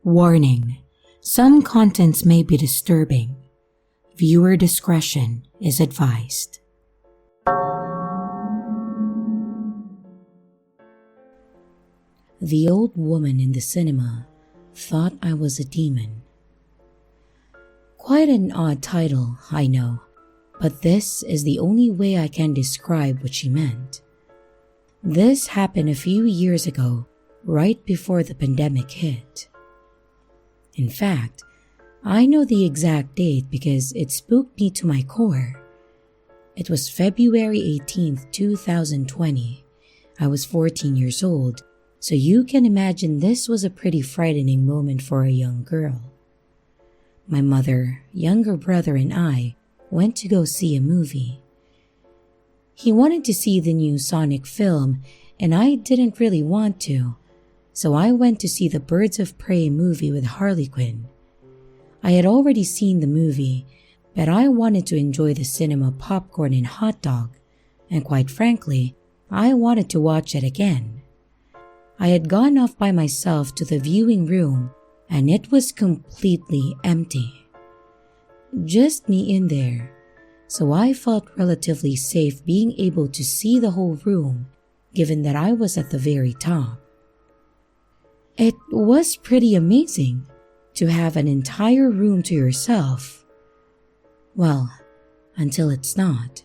Warning: some contents may be disturbing. Viewer discretion is advised. The old woman in the cinema thought I was a demon. Quite an odd title, I know, but this is the only way I can describe what she meant. This happened a few years ago, right before the pandemic hit. In fact, I know the exact date because it spooked me to my core. It was February 18th, 2020. I was 14 years old, so you can imagine this was a pretty frightening moment for a young girl. My mother, younger brother, and I went to go see a movie. He wanted to see the new Sonic film, and I didn't really want to, so I went to see the Birds of Prey movie with Harley Quinn. I had already seen the movie, but I wanted to enjoy the cinema popcorn and hot dog, and quite frankly, I wanted to watch it again. I had gone off by myself to the viewing room, and it was completely empty. Just me in there, so I felt relatively safe being able to see the whole room, given that I was at the very top. It was pretty amazing to have an entire room to yourself. Well, until it's not.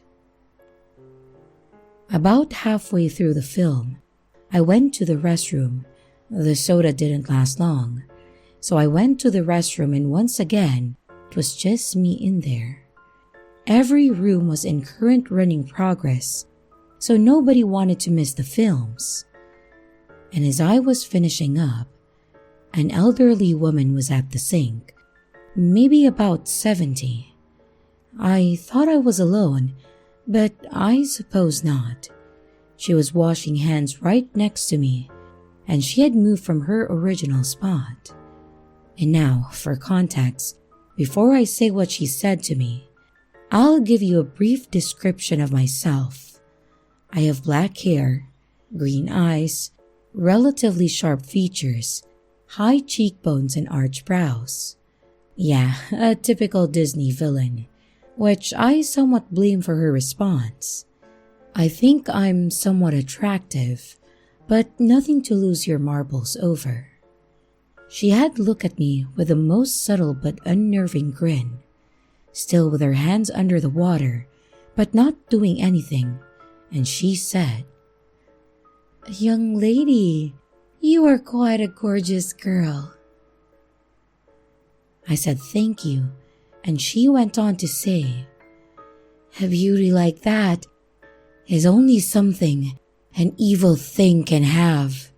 About halfway through the film, I went to the restroom. The soda didn't last long, so I went to the restroom, and once again, it was just me in there. Every room was in current running progress, so nobody wanted to miss the films. And as I was finishing up, an elderly woman was at the sink, maybe about 70. I thought I was alone, but I suppose not. She was washing hands right next to me, and she had moved from her original spot. And now, for context, before I say what she said to me, I'll give you a brief description of myself. I have black hair, green eyes, relatively sharp features, high cheekbones, and arched brows. Yeah, a typical Disney villain, which I somewhat blame for her response. I think I'm somewhat attractive, but nothing to lose your marbles over. She had looked at me with the most subtle but unnerving grin, still with her hands under the water, but not doing anything, and she said, "Young lady, you are quite a gorgeous girl." I said thank you, and she went on to say, "A beauty like that is only something an evil thing can have.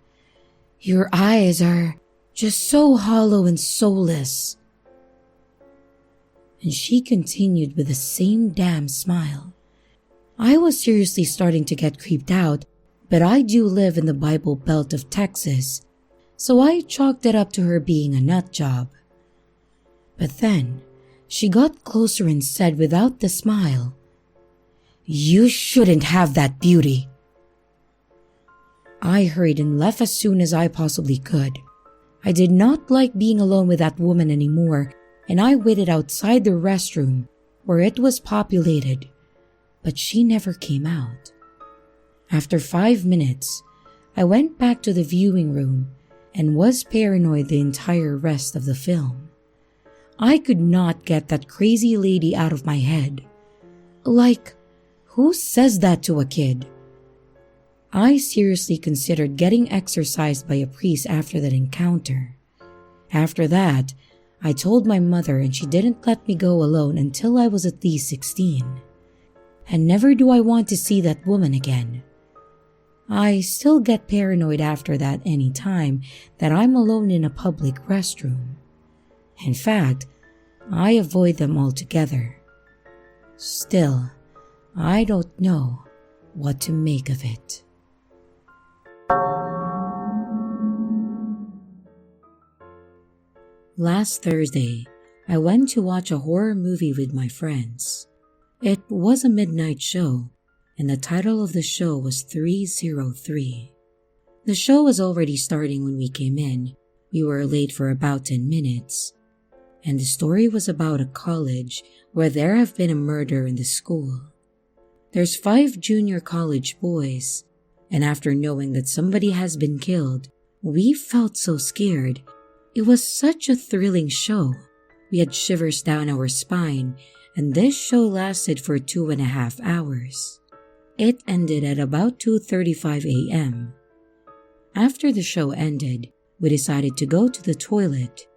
Your eyes are just so hollow and soulless." And she continued with the same damn smile. I was seriously starting to get creeped out, but I do live in the Bible Belt of Texas, so I chalked it up to her being a nut job. But then, she got closer and said without the smile, "You shouldn't have that beauty." I hurried and left as soon as I possibly could. I did not like being alone with that woman anymore, and I waited outside the restroom where it was populated, but she never came out. After 5 minutes, I went back to the viewing room and was paranoid the entire rest of the film. I could not get that crazy lady out of my head. Like, who says that to a kid? I seriously considered getting exorcised by a priest after that encounter. After that, I told my mother, and she didn't let me go alone until I was at least 16. And never do I want to see that woman again. I still get paranoid after that any time that I'm alone in a public restroom. In fact, I avoid them altogether. Still, I don't know what to make of it. Last Thursday, I went to watch a horror movie with my friends. It was a midnight show, and the title of the show was 303. The show was already starting when we came in, We were late for about 10 minutes, and the story was about a college where there have been a murder in the school. There's 5 junior college boys, and after knowing that somebody has been killed, we felt so scared. It was such a thrilling show. We had shivers down our spine, and this show lasted for 2.5 hours. It ended at about 2:35 a.m. After the show ended, we decided to go to the toilet.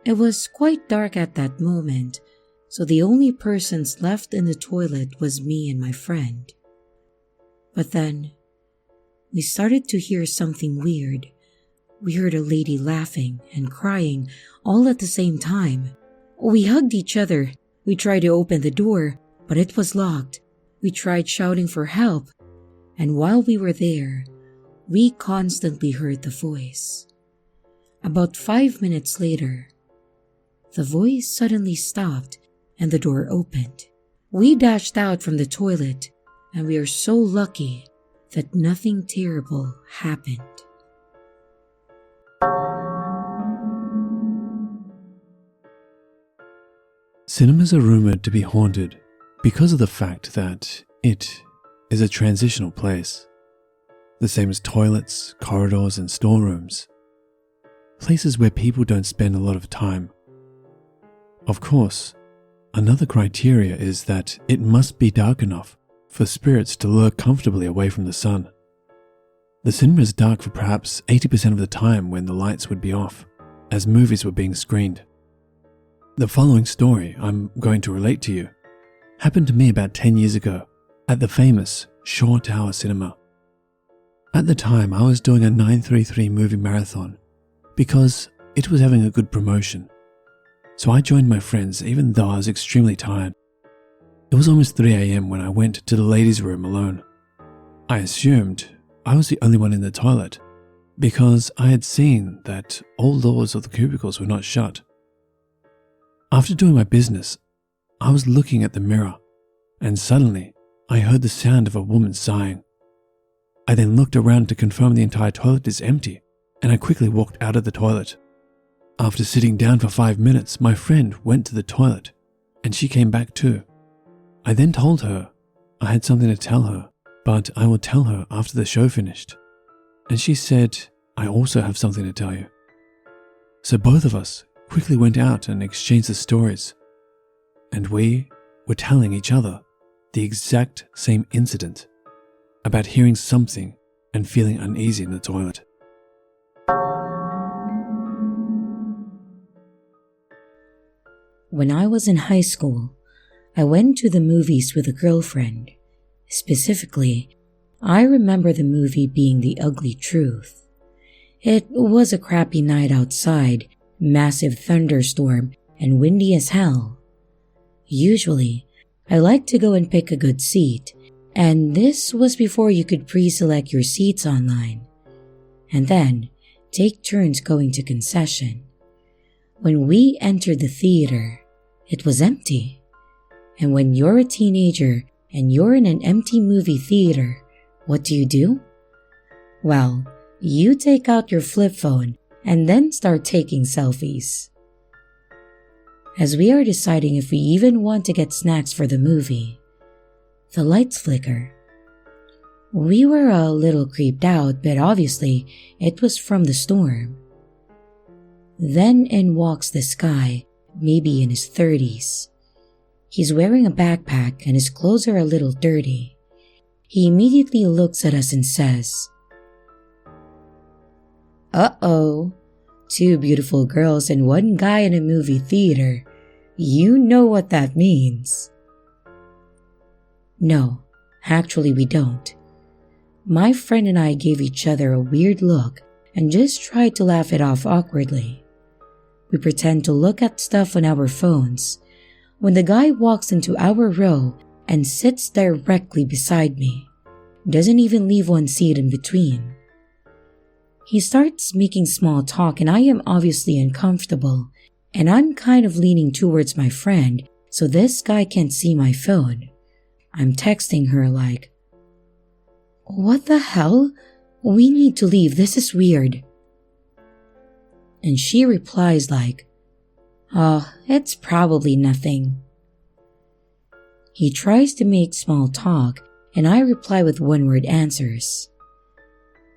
It was quite dark at that moment, so the only persons left in the toilet was me and my friend. But then, we started to hear something weird. We heard a lady laughing and crying all at the same time. We hugged each other. We tried to open the door, but it was locked. We tried shouting for help, and while we were there, we constantly heard the voice. About 5 minutes later, the voice suddenly stopped and the door opened. We dashed out from the toilet, and we are so lucky that nothing terrible happened. Cinemas are rumored to be haunted because of the fact that it is a transitional place, the same as toilets, corridors, and storerooms, places where people don't spend a lot of time. Of course, another criteria is that it must be dark enough for spirits to lurk comfortably away from the sun. The cinema is dark for perhaps 80% of the time when the lights would be off, as movies were being screened. The following story I'm going to relate to you happened to me about 10 years ago at the famous Shaw Tower Cinema. At the time, I was doing a 933 movie marathon because it was having a good promotion. So I joined my friends even though I was extremely tired. It was almost 3 a.m. when I went to the ladies' room alone. I assumed I was the only one in the toilet because I had seen that all doors of the cubicles were not shut. After doing my business, I was looking at the mirror, and suddenly I heard the sound of a woman sighing. I then looked around to confirm the entire toilet is empty, and I quickly walked out of the toilet. After sitting down for 5 minutes, my friend went to the toilet, and she came back too. I then told her I had something to tell her, but I will tell her after the show finished. And she said, I also have something to tell you. So both of us quickly went out and exchanged the stories, and we were telling each other the exact same incident about hearing something and feeling uneasy in the toilet. When I was in high school, I went to the movies with a girlfriend. Specifically, I remember the movie being The Ugly Truth. It was a crappy night outside, massive thunderstorm, and windy as hell. Usually, I like to go and pick a good seat, and this was before you could pre-select your seats online, and then take turns going to concession. When we entered the theater, it was empty. And when you're a teenager and you're in an empty movie theater, what do? Well, you take out your flip phone and then start taking selfies. As we are deciding if we even want to get snacks for the movie, the lights flicker. We were a little creeped out, but obviously it was from the storm. Then in walks this guy, maybe in his 30s. He's wearing a backpack and his clothes are a little dirty. He immediately looks at us and says, "Uh-oh, 2 beautiful girls and 1 guy in a movie theater. You know what that means." No, actually we don't. My friend and I gave each other a weird look and just tried to laugh it off awkwardly. We pretend to look at stuff on our phones when the guy walks into our row and sits directly beside me. Doesn't even leave 1 seat in between. He starts making small talk and I am obviously uncomfortable, and I'm kind of leaning towards my friend so this guy can't see my phone. I'm texting her like, "What the hell? We need to leave, this is weird." And she replies like, "Oh, it's probably nothing." He tries to make small talk, and I reply with one-word answers.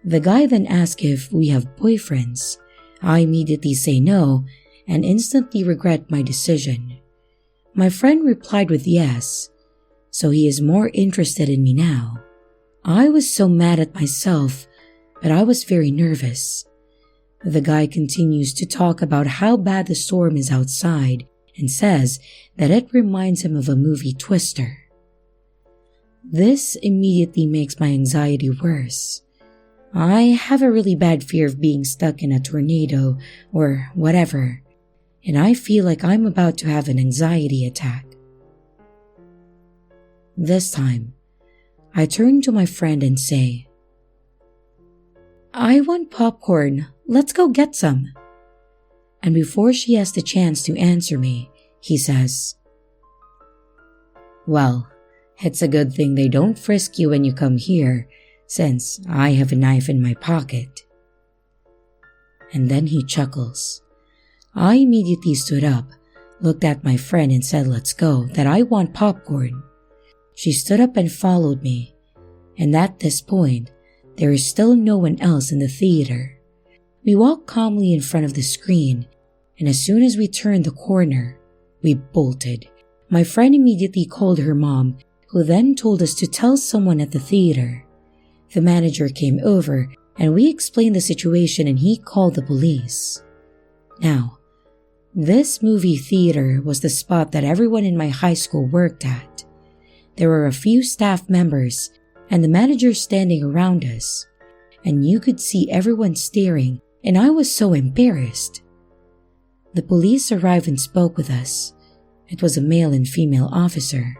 The guy then asks if we have boyfriends. I immediately say no and instantly regret my decision. My friend replied with yes, so he is more interested in me now. I was so mad at myself, but I was very nervous. The guy continues to talk about how bad the storm is outside and says that it reminds him of a movie Twister. This immediately makes my anxiety worse. I have a really bad fear of being stuck in a tornado or whatever, and I feel like I'm about to have an anxiety attack. This time, I turn to my friend and say, "I want popcorn, let's go get some." And before she has the chance to answer me, he says, "Well, it's a good thing they don't frisk you when you come here, since I have a knife in my pocket." And then he chuckles. I immediately stood up, looked at my friend and said, "Let's go, that I want popcorn." She stood up and followed me, and at this point, there is still no one else in the theater. We walked calmly in front of the screen, and as soon as we turned the corner, we bolted. My friend immediately called her mom, who then told us to tell someone at the theater. The manager came over, and we explained the situation and he called the police. Now, this movie theater was the spot that everyone in my high school worked at. There were a few staff members and the manager standing around us, and you could see everyone staring, and I was so embarrassed. The police arrived and spoke with us. It was a male and female officer.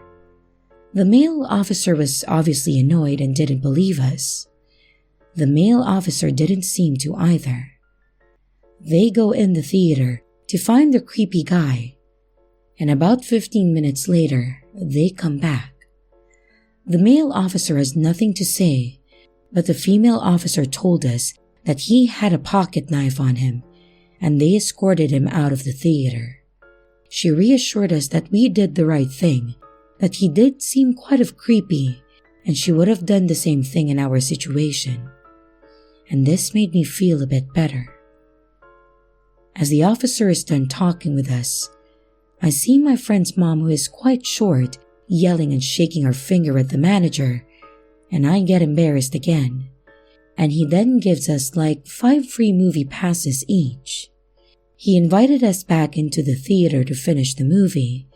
The male officer was obviously annoyed and didn't believe us. The male officer didn't seem to either. They go in the theater to find the creepy guy, and about 15 minutes later, they come back. The male officer has nothing to say, but the female officer told us that he had a pocket knife on him, and they escorted him out of the theater. She reassured us that we did the right thing, that he did seem quite creepy, and she would have done the same thing in our situation. And this made me feel a bit better. As the officer is done talking with us, I see my friend's mom, who is quite short, yelling and shaking her finger at the manager, and I get embarrassed again. And he then gives us like 5 free movie passes each. He invited us back into the theater to finish the movie,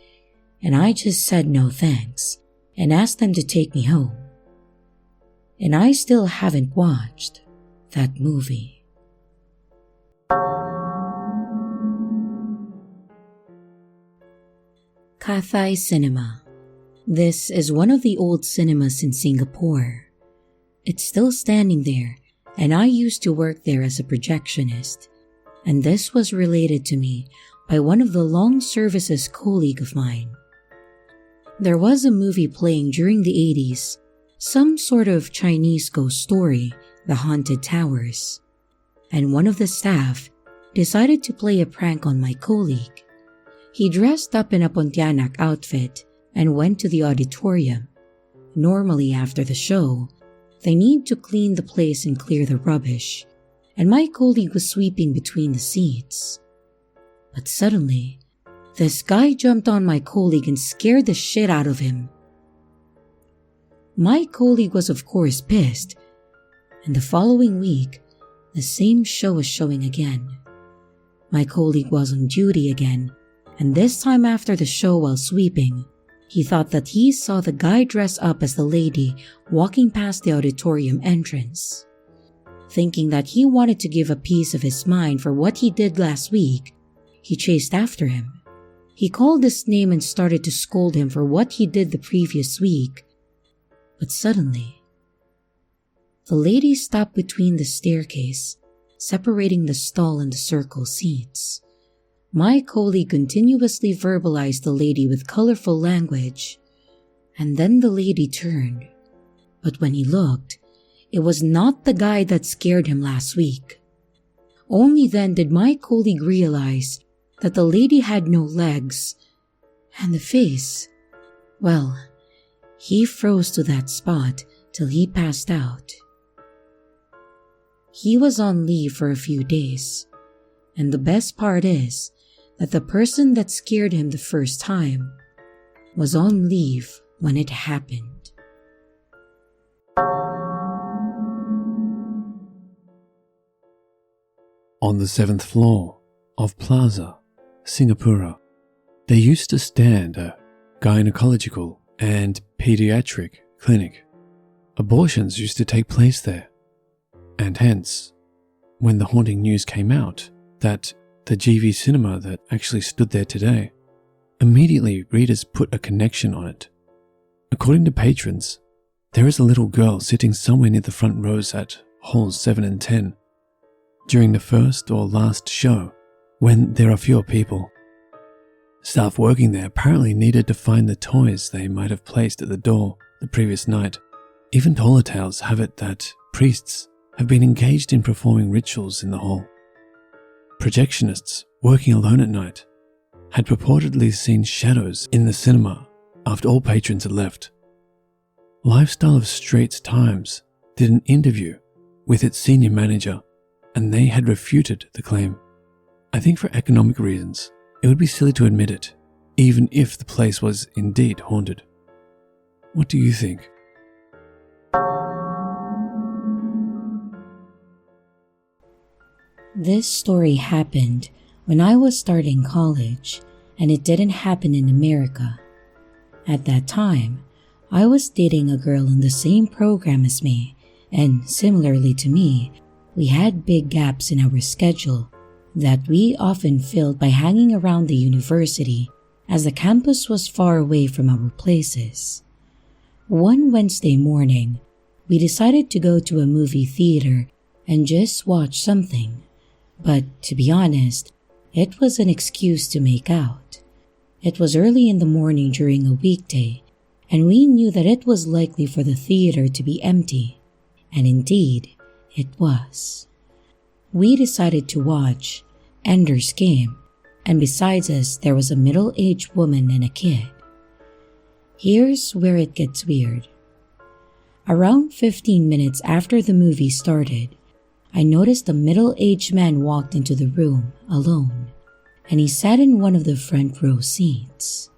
and I just said no thanks and asked them to take me home. And I still haven't watched that movie. Cathay Cinema. This is one of the old cinemas in Singapore. It's still standing there, and I used to work there as a projectionist, and this was related to me by one of the long services colleague of mine. There was a movie playing during the 80s, some sort of Chinese ghost story, The Haunted Towers, and one of the staff decided to play a prank on my colleague. He dressed up in a Pontianak outfit and went to the auditorium. Normally after the show, they need to clean the place and clear the rubbish, and my colleague was sweeping between the seats. But suddenly, this guy jumped on my colleague and scared the shit out of him. My colleague was of course pissed, and the following week, the same show was showing again. My colleague was on duty again, and this time after the show while sweeping, he thought that he saw the guy dress up as the lady walking past the auditorium entrance. Thinking that he wanted to give a piece of his mind for what he did last week, he chased after him. He called his name and started to scold him for what he did the previous week. But suddenly, the lady stopped between the staircase, separating the stall and the circle seats. My colleague continuously verbalized the lady with colorful language, and then the lady turned. But when he looked, it was not the guy that scared him last week. Only then did my colleague realize that the lady had no legs, and the face, well, he froze to that spot till he passed out. He was on leave for a few days, and the best part is that the person that scared him the first time was on leave when it happened. On the 7th floor of Plaza, Singapura, there used to stand a gynecological and pediatric clinic. Abortions used to take place there, and hence, when the haunting news came out that the GV cinema that actually stood there today, immediately readers put a connection on it. According to patrons, there is a little girl sitting somewhere near the front rows at halls 7 and 10 during the first or last show when there are fewer people. Staff working there apparently needed to find the toys they might have placed at the door the previous night. Even taller tales have it that priests have been engaged in performing rituals in the hall. Projectionists working alone at night had purportedly seen shadows in the cinema after all patrons had left. Lifestyle of Straits Times did an interview with its senior manager, and they had refuted the claim. I think for economic reasons, it would be silly to admit it, even if the place was indeed haunted. What do you think? This story happened when I was starting college, and it didn't happen in America. At that time, I was dating a girl in the same program as me, and similarly to me, we had big gaps in our schedule that we often filled by hanging around the university, as the campus was far away from our places. One Wednesday morning, we decided to go to a movie theater and just watch something. But to be honest, it was an excuse to make out. It was early in the morning during a weekday, and we knew that it was likely for the theater to be empty. And indeed, it was. We decided to watch Ender's Game, and besides us, there was a middle-aged woman and a kid. Here's where it gets weird. Around 15 minutes after the movie started, I noticed a middle-aged man walked into the room alone, and he sat in one of the front row seats.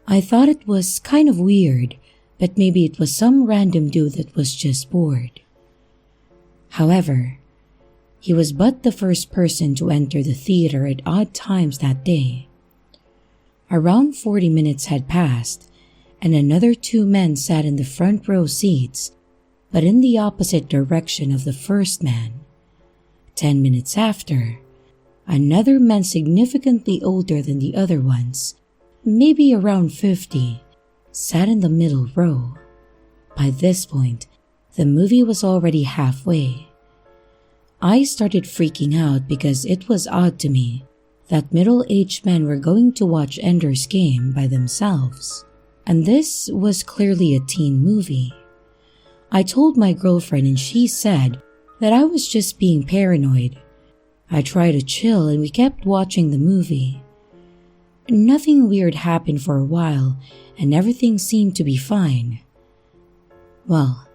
I thought it was kind of weird, but maybe it was some random dude that was just bored. However, he was but the first person to enter the theater at odd times that day. Around 40 minutes had passed, and another 2 men sat in the front row seats, but in the opposite direction of the first man. 10 minutes after, another man significantly older than the other ones, maybe around 50, sat in the middle row. By this point, the movie was already halfway. I started freaking out because it was odd to me that middle-aged men were going to watch Ender's Game by themselves, and this was clearly a teen movie. I told my girlfriend and she said that I was just being paranoid. I tried to chill and we kept watching the movie. Nothing weird happened for a while and everything seemed to be fine. Well,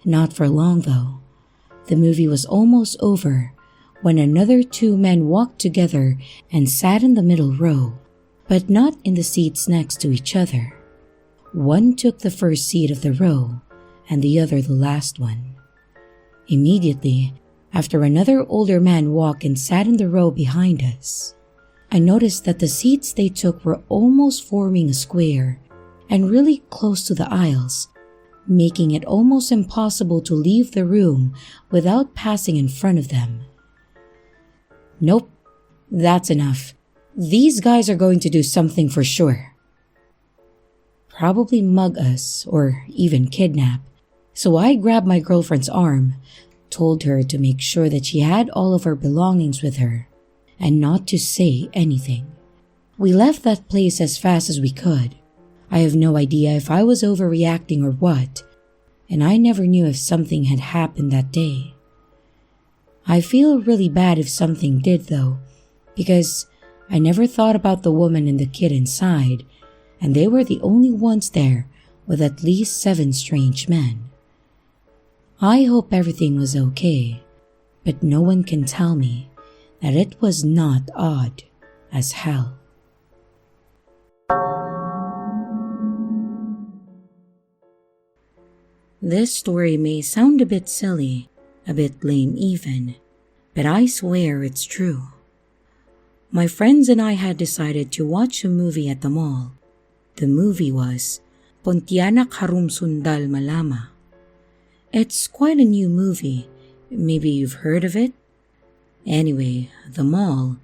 not for long though. The movie was almost over when another 2 men walked together and sat in the middle row, but not in the seats next to each other. One took the first seat of the row and the other the last one. Immediately, after another older man walked and sat in the row behind us, I noticed that the seats they took were almost forming a square and really close to the aisles, making it almost impossible to leave the room without passing in front of them. Nope, that's enough. These guys are going to do something for sure. Probably mug us or even kidnap. So I grabbed my girlfriend's arm, told her to make sure that she had all of her belongings with her, and not to say anything. We left that place as fast as we could. I have no idea if I was overreacting or what, and I never knew if something had happened that day. I feel really bad if something did though, because I never thought about the woman and the kid inside, and they were the only ones there with at least 7 strange men. I hope everything was okay, but no one can tell me that it was not odd as hell. This story may sound a bit silly, a bit lame even, but I swear it's true. My friends and I had decided to watch a movie at the mall. The movie was Pontianak Harum Sundal Malama. It's quite a new movie. Maybe you've heard of it? Anyway, the mall.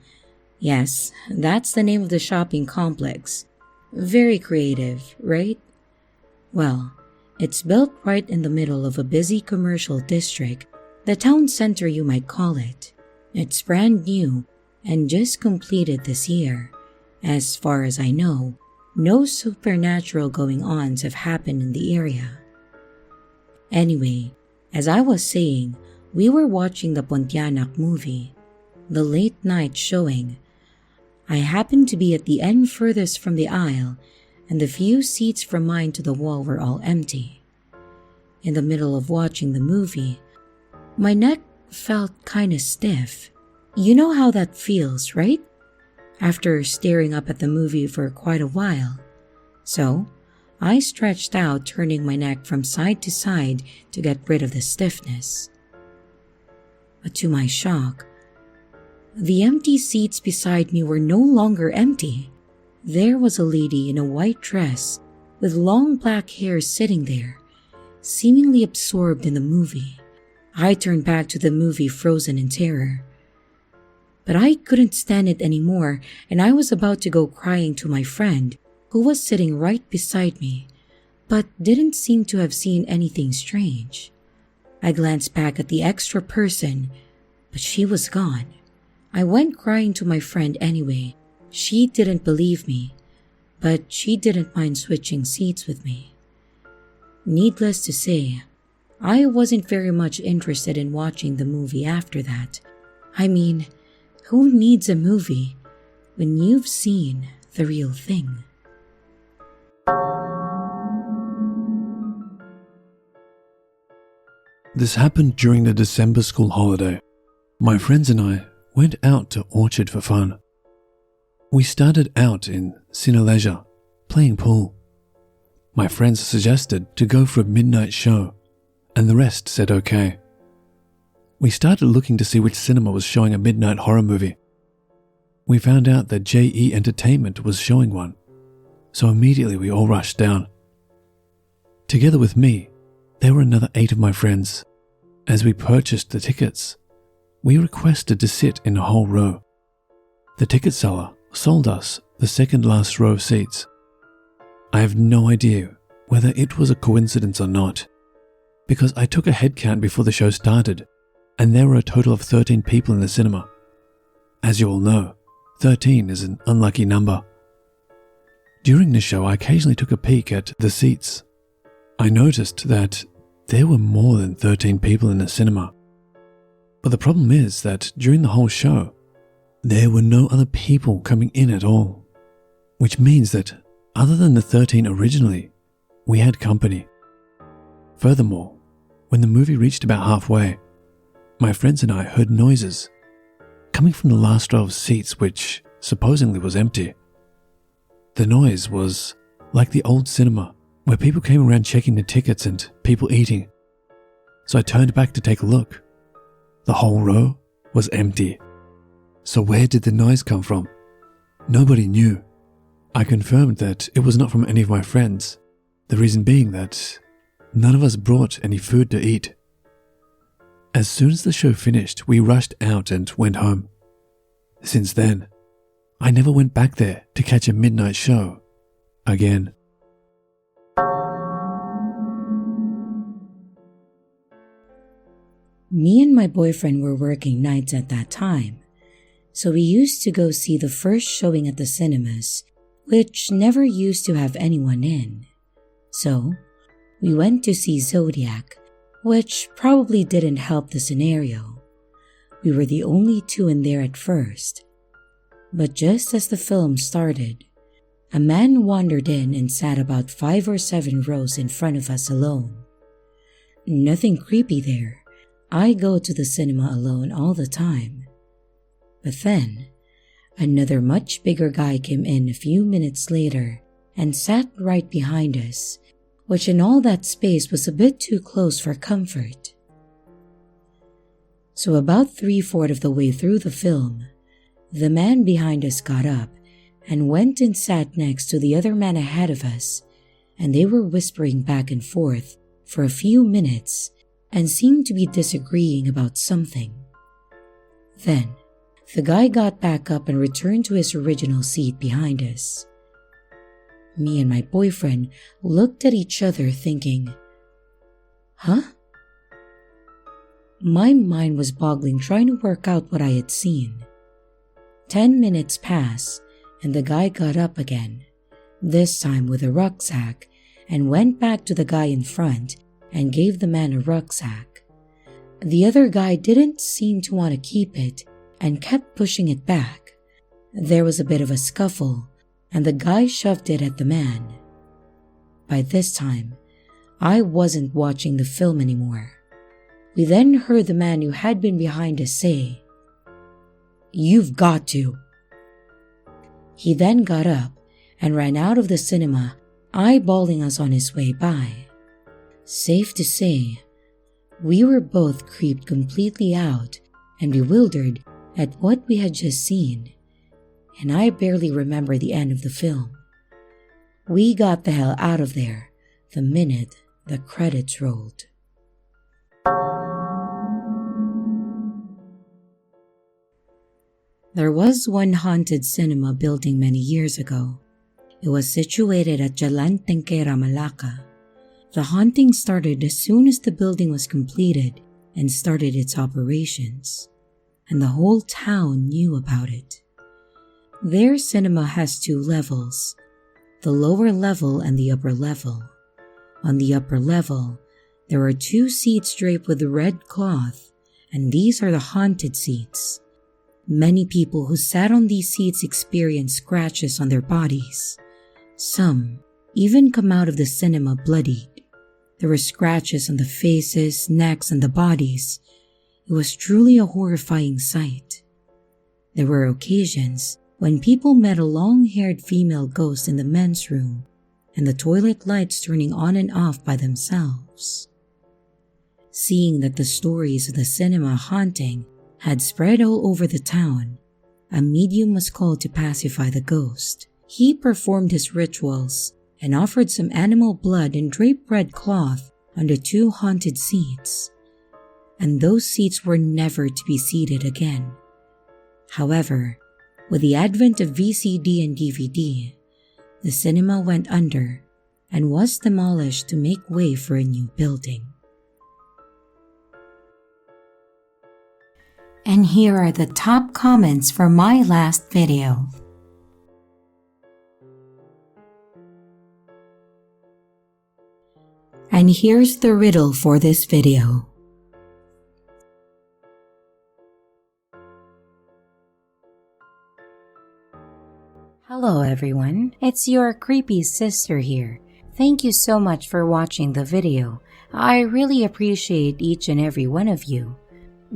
Yes, that's the name of the shopping complex. Very creative, right? Well, it's built right in the middle of a busy commercial district, the town center you might call it. It's brand new and just completed this year. As far as I know, no supernatural going-ons have happened in the area. Anyway, as I was saying, we were watching the Pontianak movie, the late night showing. I happened to be at the end furthest from the aisle, and the few seats from mine to the wall were all empty. In the middle of watching the movie, my neck felt kinda stiff. You know how that feels, right? After staring up at the movie for quite a while. So, I stretched out, turning my neck from side to side to get rid of the stiffness. But to my shock, the empty seats beside me were no longer empty. There was a lady in a white dress with long black hair sitting there, seemingly absorbed in the movie. I turned back to the movie frozen in terror. But I couldn't stand it anymore, and I was about to go crying to my friend, who was sitting right beside me, but didn't seem to have seen anything strange. I glanced back at the extra person, but she was gone. I went crying to my friend anyway. She didn't believe me, but she didn't mind switching seats with me. Needless to say, I wasn't very much interested in watching the movie after that. I mean, who needs a movie when you've seen the real thing? This happened during the December school holiday. My friends and I went out to Orchard for fun. We started out in Cineleisure, playing pool. My friends suggested to go for a midnight show, and the rest said okay. We started looking to see which cinema was showing a midnight horror movie. We found out that JE Entertainment was showing one, so immediately we all rushed down. Together with me, there were another 8 of my friends. As we purchased the tickets, we requested to sit in a whole row. The ticket seller sold us the second last row of seats. I have no idea whether it was a coincidence or not, because I took a head count before the show started, and there were a total of 13 people in the cinema. As you all know, 13 is an unlucky number. During the show, I occasionally took a peek at the seats. I noticed that there were more than 13 people in the cinema. But the problem is that during the whole show, there were no other people coming in at all, which means that other than the 13 originally, we had company. Furthermore, when the movie reached about halfway, my friends and I heard noises coming from the last row of seats, which supposedly was empty. The noise was like the old cinema, where people came around checking the tickets and people eating. So I turned back to take a look. The whole row was empty. So where did the noise come from? Nobody knew. I confirmed that it was not from any of my friends, the reason being that none of us brought any food to eat. As soon as the show finished, we rushed out and went home. Since then, I never went back there to catch a midnight show again. Me and my boyfriend were working nights at that time, so we used to go see the first showing at the cinemas, which never used to have anyone in. So, we went to see Zodiac, which probably didn't help the scenario. We were the only two in there at first. But just as the film started, a man wandered in and sat about 5 or 7 rows in front of us alone. Nothing creepy there. I go to the cinema alone all the time. But then, another much bigger guy came in a few minutes later and sat right behind us, which in all that space was a bit too close for comfort. So about 3/4 of the way through the film, the man behind us got up and went and sat next to the other man ahead of us, and they were whispering back and forth for a few minutes and seemed to be disagreeing about something. Then, the guy got back up and returned to his original seat behind us. Me and my boyfriend looked at each other thinking, huh? My mind was boggling trying to work out what I had seen. 10 minutes passed and the guy got up again, this time with a rucksack, and went back to the guy in front and gave the man a rucksack. The other guy didn't seem to want to keep it and kept pushing it back. There was a bit of a scuffle and the guy shoved it at the man. By this time, I wasn't watching the film anymore. We then heard the man who had been behind us say, "You've got to." He then got up and ran out of the cinema, eyeballing us on his way by. Safe to say, we were both creeped completely out and bewildered at what we had just seen, and I barely remember the end of the film. We got the hell out of there the minute the credits rolled. There was one haunted cinema building many years ago. It was situated at Jalan Tengkera, Malacca. The haunting started as soon as the building was completed and started its operations, and the whole town knew about it. Their cinema has 2 levels, the lower level and the upper level. On the upper level, there are 2 seats draped with red cloth, and these are the haunted seats. Many people who sat on these seats experienced scratches on their bodies. Some even come out of the cinema bloodied. There were scratches on the faces, necks, and the bodies. It was truly a horrifying sight. There were occasions when people met a long-haired female ghost in the men's room and the toilet lights turning on and off by themselves. Seeing that the stories of the cinema haunting had spread all over the town, a medium was called to pacify the ghost. He performed his rituals and offered some animal blood and draped red cloth under 2 haunted seats, and those seats were never to be seated again. However, with the advent of VCD and DVD, the cinema went under and was demolished to make way for a new building. And here are the top comments for my last video. And here's the riddle for this video. Hello everyone, it's your creepy sister here. Thank you so much for watching the video. I really appreciate each and every one of you.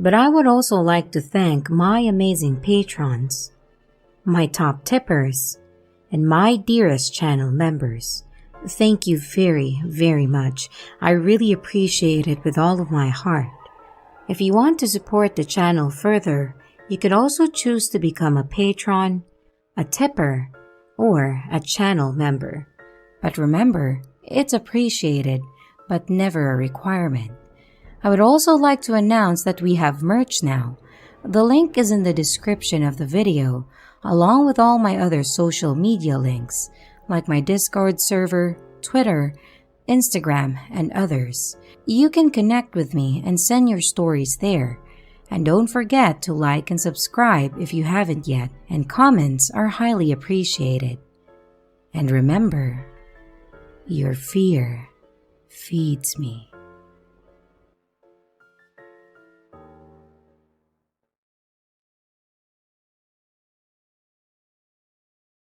But I would also like to thank my amazing patrons, my top tippers, and my dearest channel members. Thank you very, very much. I really appreciate it with all of my heart. If you want to support the channel further, you could also choose to become a patron, a tipper, or a channel member. But remember, it's appreciated, but never a requirement. I would also like to announce that we have merch now. The link is in the description of the video, along with all my other social media links, like my Discord server, Twitter, Instagram, and others. You can connect with me and send your stories there. And don't forget to like and subscribe if you haven't yet, and comments are highly appreciated. And remember, your fear feeds me.